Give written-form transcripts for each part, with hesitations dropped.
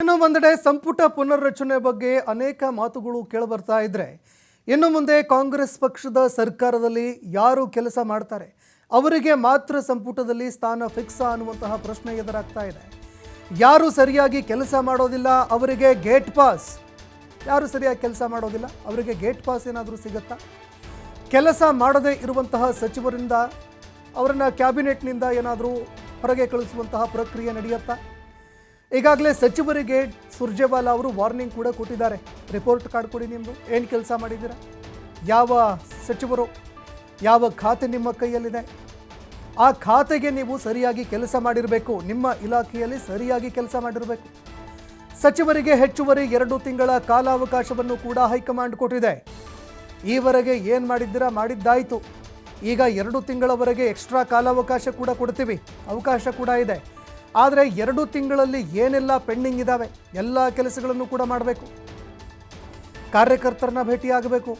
ಇನ್ನು ಒಂದೆಡೆ ಸಂಪುಟ ಪುನರ್ರಚನೆ ಬಗ್ಗೆ ಅನೇಕ ಮಾತುಗಳು ಕೇಳಿಬರ್ತಾ ಇದ್ರೆ ಇನ್ನು ಮುಂದೆ ಕಾಂಗ್ರೆಸ್ ಪಕ್ಷದ ಸರ್ಕಾರದಲ್ಲಿ ಯಾರು ಕೆಲಸ ಮಾಡ್ತಾರೆ ಅವರಿಗೆ ಮಾತ್ರ ಸಂಪುಟದಲ್ಲಿ ಸ್ಥಾನ ಫಿಕ್ಸ್ ಅನ್ನುವಂತಹ ಪ್ರಶ್ನೆ ಎದುರಾಗ್ತಾ ಇದೆ. ಯಾರು ಸರಿಯಾಗಿ ಕೆಲಸ ಮಾಡೋದಿಲ್ಲ ಅವರಿಗೆ ಗೇಟ್ ಪಾಸ್, ಯಾರು ಸರಿಯಾಗಿ ಕೆಲಸ ಮಾಡೋದಿಲ್ಲ ಅವರಿಗೆ ಗೇಟ್ ಪಾಸ್ ಏನಾದರೂ ಸಿಗುತ್ತಾ? ಕೆಲಸ ಮಾಡದೇ ಇರುವಂತಹ ಸಚಿವರಿಂದ ಅವರನ್ನ ಕ್ಯಾಬಿನೆಟ್ನಿಂದ ಏನಾದರೂ ಹೊರಗೆ ಕಳಿಸುವಂತಹ ಪ್ರಕ್ರಿಯೆ ನಡೆಯುತ್ತಾ? ಈಗಾಗಲೇ ಸಚಿವರಿಗೆ ಸುರ್ಜೇವಾಲಾ ಅವರು ವಾರ್ನಿಂಗ್ ಕೂಡ ಕೊಟ್ಟಿದ್ದಾರೆ. ರಿಪೋರ್ಟ್ ಕಾರ್ಡ್ ಕೊಡಿ, ನಿಮ್ಮದು ಏನು ಕೆಲಸ ಮಾಡಿದ್ದೀರಾ, ಯಾವ ಸಚಿವರು, ಯಾವ ಖಾತೆ ನಿಮ್ಮ ಕೈಯಲ್ಲಿದೆ, ಆ ಖಾತೆಗೆ ನೀವು ಸರಿಯಾಗಿ ಕೆಲಸ ಮಾಡಿರಬೇಕು, ನಿಮ್ಮ ಇಲಾಖೆಯಲ್ಲಿ ಸರಿಯಾಗಿ ಕೆಲಸ ಮಾಡಿರಬೇಕು. ಸಚಿವರಿಗೆ ಹೆಚ್ಚುವರಿ 2 ತಿಂಗಳ ಕಾಲಾವಕಾಶವನ್ನು ಕೂಡ ಹೈಕಮಾಂಡ್ ಕೊಟ್ಟಿದೆ. ಈವರೆಗೆ ಏನು ಮಾಡಿದ್ದೀರಾ ಮಾಡಿದ್ದಾಯಿತು, ಈಗ 2 ತಿಂಗಳವರೆಗೆ ಎಕ್ಸ್ಟ್ರಾ ಕಾಲಾವಕಾಶ ಕೂಡ ಕೊಡ್ತೀವಿ, ಅವಕಾಶ ಕೂಡ ಇದೆ. ಆದರೆ 2 ತಿಂಗಳಲ್ಲಿ ಏನೆಲ್ಲ ಪೆಂಡಿಂಗ್ ಇದ್ದಾವೆ ಎಲ್ಲ ಕೆಲಸಗಳನ್ನು ಕೂಡ ಮಾಡಬೇಕು. ಕಾರ್ಯಕರ್ತರನ್ನ ಭೇಟಿಯಾಗಬೇಕು,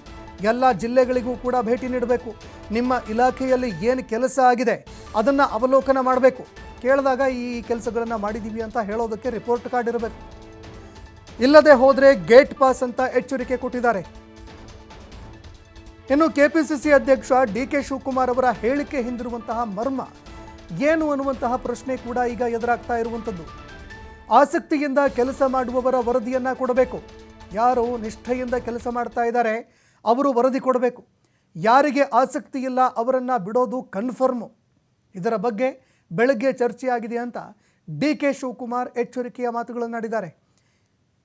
ಎಲ್ಲ ಜಿಲ್ಲೆಗಳಿಗೂ ಕೂಡ ಭೇಟಿ ನೀಡಬೇಕು, ನಿಮ್ಮ ಇಲಾಖೆಯಲ್ಲಿ ಏನು ಕೆಲಸ ಆಗಿದೆ ಅದನ್ನು ಅವಲೋಕನ ಮಾಡಬೇಕು. ಕೇಳಿದಾಗ ಈ ಕೆಲಸಗಳನ್ನು ಮಾಡಿದ್ದೀವಿ ಅಂತ ಹೇಳೋದಕ್ಕೆ ರಿಪೋರ್ಟ್ ಕಾರ್ಡ್ ಇರಬೇಕು. ಇಲ್ಲದೆ ಹೋದರೆ ಗೇಟ್ ಪಾಸ್ ಅಂತ ಎಚ್ಚರಿಕೆ ಕೊಟ್ಟಿದ್ದಾರೆ. ಇನ್ನು ಕೆಪಿಸಿಸಿ ಅಧ್ಯಕ್ಷ ಡಿ.ಕೆ. ಶಿವಕುಮಾರ್ ಅವರ ಹೇಳಿಕೆ ಹಿಂದಿರುವಂತಹ ಮರ್ಮ ಏನು ಅನ್ನುವಂತಹ ಪ್ರಶ್ನೆ ಕೂಡ ಈಗ ಎದುರಾಗ್ತಾ ಇರುವಂಥದ್ದು. ಆಸಕ್ತಿಯಿಂದ ಕೆಲಸ ಮಾಡುವವರ ವರದಿಯನ್ನು ಕೊಡಬೇಕು. ಯಾರು ನಿಷ್ಠೆಯಿಂದ ಕೆಲಸ ಮಾಡ್ತಾ ಇದ್ದಾರೆ ಅವರು ವರದಿ ಕೊಡಬೇಕು. ಯಾರಿಗೆ ಆಸಕ್ತಿ ಇಲ್ಲ ಅವರನ್ನು ಬಿಡೋದು ಕನ್ಫರ್ಮು. ಇದರ ಬಗ್ಗೆ ಬೆಳಗ್ಗೆ ಚರ್ಚೆಯಾಗಿದೆ ಅಂತ ಡಿ.ಕೆ. ಶಿವಕುಮಾರ್ ಎಚ್ಚರಿಕೆಯ ಮಾತುಗಳನ್ನು ಆಡಿದ್ದಾರೆ.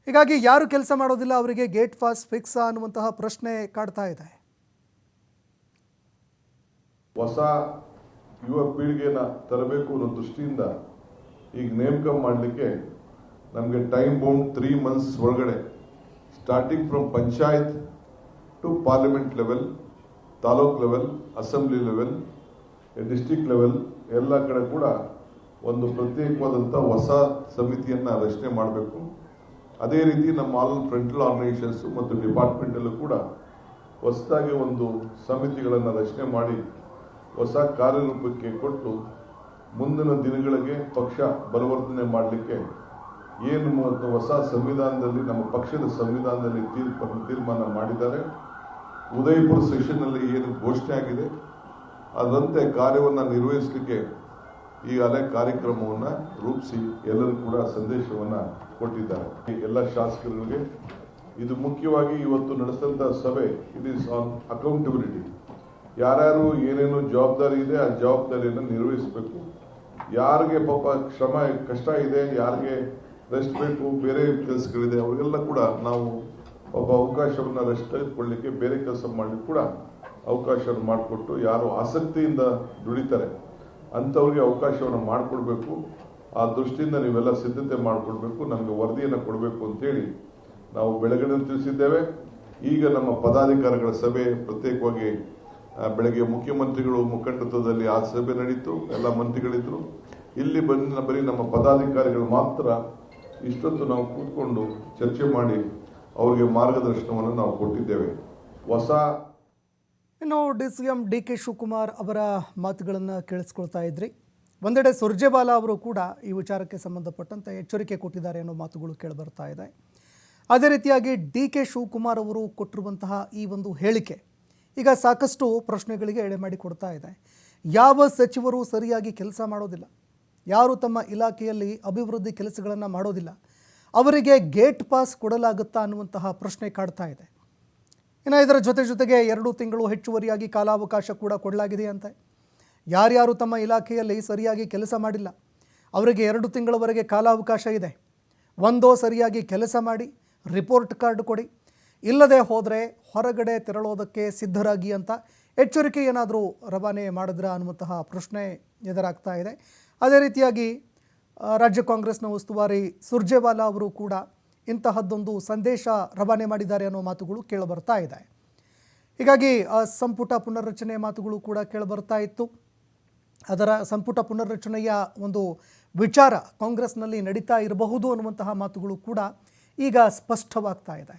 ಹೀಗಾಗಿ ಯಾರು ಕೆಲಸ ಮಾಡೋದಿಲ್ಲ ಅವರಿಗೆ ಗೇಟ್ ಪಾಸ್ ಫಿಕ್ಸ್ ಅನ್ನುವಂತಹ ಪ್ರಶ್ನೆ ಕಾಡ್ತಾ ಇದೆ. ಹೊಸ ಯುವ ಪೀಳಿಗೆನ ತರಬೇಕು ಅನ್ನೋ ದೃಷ್ಟಿಯಿಂದ ಈಗ ನೇಮಕ ಮಾಡಲಿಕ್ಕೆ ನಮಗೆ ಟೈಮ್ ಬೌಂಡ್ 3 months ಒಳಗಡೆ starting from panchayat to parliament level, taluk level, assembly level, district level ಎಲ್ಲ ಕಡೆ ಕೂಡ ಒಂದು ಪ್ರತ್ಯೇಕವಾದಂಥ ಹೊಸ ಸಮಿತಿಯನ್ನು ರಚನೆ ಮಾಡಬೇಕು. ಅದೇ ರೀತಿ ನಮ್ಮ ಆಲ್ ಫ್ರಂಟಲ್ ಆರ್ಗನೈಸೇಷನ್ಸ್ ಮತ್ತು ಡಿಪಾರ್ಟ್ಮೆಂಟಲ್ಲೂ ಕೂಡ ಹೊಸದಾಗಿ ಒಂದು ಸಮಿತಿಗಳನ್ನು ರಚನೆ ಮಾಡಿ ಹೊಸ ಕಾರ್ಯರೂಪಕ್ಕೆ ಕೊಟ್ಟು ಮುಂದಿನ ದಿನಗಳಿಗೆ ಪಕ್ಷ ಬಲವರ್ಧನೆ ಮಾಡಲಿಕ್ಕೆ ಏನು ಹೊಸ ಸಂವಿಧಾನದಲ್ಲಿ ನಮ್ಮ ಪಕ್ಷದ ಸಂವಿಧಾನದಲ್ಲಿ ತೀರ್ಮಾನ ಮಾಡಿದ್ದಾರೆ. ಉದಯಪುರ ಸೆಷನ್ನಲ್ಲಿ ಏನು ಘೋಷಣೆ ಆಗಿದೆ ಅದರಂತೆ ಕಾರ್ಯವನ್ನು ನಿರ್ವಹಿಸಲಿಕ್ಕೆ ಈಗಾಗಲೇ ಕಾರ್ಯಕ್ರಮವನ್ನು ರೂಪಿಸಿ ಎಲ್ಲರೂ ಕೂಡ ಸಂದೇಶವನ್ನು ಕೊಟ್ಟಿದ್ದಾರೆ. ಎಲ್ಲ ಶಾಸಕರಿಗೆ ಇದು ಮುಖ್ಯವಾಗಿ ಇವತ್ತು ನಡೆಸಿದಂಥ ಸಭೆ ಇಟ್ ಈಸ್ ಆನ್ ಅಕೌಂಟಬಿಲಿಟಿ. ಯಾರ್ಯಾರು ಏನೇನು ಜವಾಬ್ದಾರಿ ಇದೆ ಆ ಜವಾಬ್ದಾರಿಯನ್ನು ನಿರ್ವಹಿಸಬೇಕು. ಯಾರಿಗೆ ಪಾಪ ಶ್ರಮ ಕಷ್ಟ ಇದೆ, ಯಾರಿಗೆ ರೆಸ್ಟ್ ಬೇಕು, ಬೇರೆ ಕೆಲಸಗಳಿದೆ, ಅವರಿಗೆಲ್ಲ ಕೂಡ ನಾವು ಒಬ್ಬ ಅವಕಾಶವನ್ನು ರೆಸ್ಟ್ ತೆಗೆದುಕೊಳ್ಳಲಿಕ್ಕೆ ಬೇರೆ ಕೆಲಸ ಮಾಡಲಿಕ್ಕೆ ಕೂಡ ಅವಕಾಶವನ್ನು ಮಾಡಿಕೊಟ್ಟು ಯಾರು ಆಸಕ್ತಿಯಿಂದ ದುಡಿತಾರೆ ಅಂಥವ್ರಿಗೆ ಅವಕಾಶವನ್ನು ಮಾಡಿಕೊಡ್ಬೇಕು. ಆ ದೃಷ್ಟಿಯಿಂದ ನೀವೆಲ್ಲ ಸಿದ್ಧತೆ ಮಾಡಿಕೊಡ್ಬೇಕು, ನಮಗೆ ವರದಿಯನ್ನು ಕೊಡಬೇಕು ಅಂತೇಳಿ ನಾವು ಬೆಳಗ್ಗೆ ತಿಳಿಸಿದ್ದೇವೆ. ಈಗ ನಮ್ಮ ಪದಾಧಿಕಾರಿಗಳ ಸಭೆ ಪ್ರತ್ಯೇಕವಾಗಿ ಬೆಳಗ್ಗೆ ಮುಖ್ಯಮಂತ್ರಿಗಳು ಮುಖಂಡತ್ವದಲ್ಲಿ ಆ ಸಭೆ ನಡೀತು, ಎಲ್ಲ ಮಂತ್ರಿಗಳಿದ್ರು. ಇಲ್ಲಿ ಬರೀ ನಮ್ಮ ಪದಾಧಿಕಾರಿಗಳು ಮಾತ್ರ ಇಷ್ಟೊತ್ತು ನಾವು ಕೂತ್ಕೊಂಡು ಚರ್ಚೆ ಮಾಡಿ ಅವರಿಗೆ ಮಾರ್ಗದರ್ಶನವನ್ನು ನಾವು ಕೊಟ್ಟಿದ್ದೇವೆ. ಇನ್ನು ಡಿ.ಸಿ.ಎಂ ಡಿ.ಕೆ. ಶಿವಕುಮಾರ್ ಅವರ ಮಾತುಗಳನ್ನು ಕೇಳಿಸ್ಕೊಳ್ತಾ ಇದ್ರಿ. ಒಂದೆಡೆ ಸುರ್ಜೇವಾಲಾ ಅವರು ಕೂಡ ಈ ವಿಚಾರಕ್ಕೆ ಸಂಬಂಧಪಟ್ಟಂತೆ ಎಚ್ಚರಿಕೆ ಕೊಟ್ಟಿದ್ದಾರೆ ಅನ್ನೋ ಮಾತುಗಳು ಕೇಳಿಬರ್ತಾ ಇದೆ. ಅದೇ ರೀತಿಯಾಗಿ ಡಿ.ಕೆ. ಶಿವಕುಮಾರ್ ಅವರು ಕೊಟ್ಟಿರುವಂತಹ ಈ ಒಂದು ಹೇಳಿಕೆ ಈಗ ಸಾಕಷ್ಟು ಪ್ರಶ್ನೆಗಳಿಗೆ ಎಡೆ ಮಾಡಿ ಕೊಡ್ತಾ ಇದೆ. ಯಾವ ಸಚಿವರು ಸರಿಯಾಗಿ ಕೆಲಸ ಮಾಡೋದಿಲ್ಲ, ಯಾರು ತಮ್ಮ ಇಲಾಖೆಯಲ್ಲಿ ಅಭಿವೃದ್ಧಿ ಕೆಲಸಗಳನ್ನು ಮಾಡೋದಿಲ್ಲ ಅವರಿಗೆ ಗೇಟ್ ಪಾಸ್ ಕೊಡಲಾಗುತ್ತಾ ಅನ್ನುವಂತಹ ಪ್ರಶ್ನೆ ಕಾಡ್ತಾ ಇದೆ. ಇನ್ನು ಇದರ ಜೊತೆಗೆ 2 ತಿಂಗಳು ಹೆಚ್ಚುವರಿಯಾಗಿ ಕಾಲಾವಕಾಶ ಕೂಡ ಕೊಡಲಾಗಿದೆ ಅಂತೆ. ಯಾರ್ಯಾರು ತಮ್ಮ ಇಲಾಖೆಯಲ್ಲಿ ಸರಿಯಾಗಿ ಕೆಲಸ ಮಾಡಿಲ್ಲ ಅವರಿಗೆ 2 ತಿಂಗಳವರೆಗೆ ಕಾಲಾವಕಾಶ ಇದೆ. ಒಂದೋ ಸರಿಯಾಗಿ ಕೆಲಸ ಮಾಡಿ ರಿಪೋರ್ಟ್ ಕಾರ್ಡ್ ಕೊಡಿ, ಇಲ್ಲದೆ ಹೋದರೆ ಹೊರಗಡೆ ತೆರಳೋದಕ್ಕೆ ಸಿದ್ಧರಾಗಿ ಅಂತ ಎಚ್ಚರಿಕೆ ಏನಾದರೂ ರವಾನೆ ಮಾಡಿದ್ರ ಅನ್ನುವಂತಹ ಪ್ರಶ್ನೆ ಎದುರಾಗ್ತಾ ಇದೆ. ಅದೇ ರೀತಿಯಾಗಿ ರಾಜ್ಯ ಕಾಂಗ್ರೆಸ್ನ ಉಸ್ತುವಾರಿ ಸುರ್ಜೇವಾಲಾ ಅವರು ಕೂಡ ಇಂತಹದ್ದೊಂದು ಸಂದೇಶ ರವಾನೆ ಮಾಡಿದ್ದಾರೆ ಅನ್ನೋ ಮಾತುಗಳು ಕೇಳಿಬರ್ತಾ ಇದೆ. ಹೀಗಾಗಿ ಸಂಪುಟ ಪುನರ್ರಚನೆ ಮಾತುಗಳು ಕೂಡ ಕೇಳಿಬರ್ತಾ ಇತ್ತು. ಅದರ ಸಂಪುಟ ಪುನರ್ರಚನೆಯ ಒಂದು ವಿಚಾರ ಕಾಂಗ್ರೆಸ್ನಲ್ಲಿ ನಡೀತಾ ಇರಬಹುದು ಅನ್ನುವಂತಹ ಮಾತುಗಳು ಕೂಡ ಈಗ ಸ್ಪಷ್ಟವಾಗ್ತಾ ಇದೆ.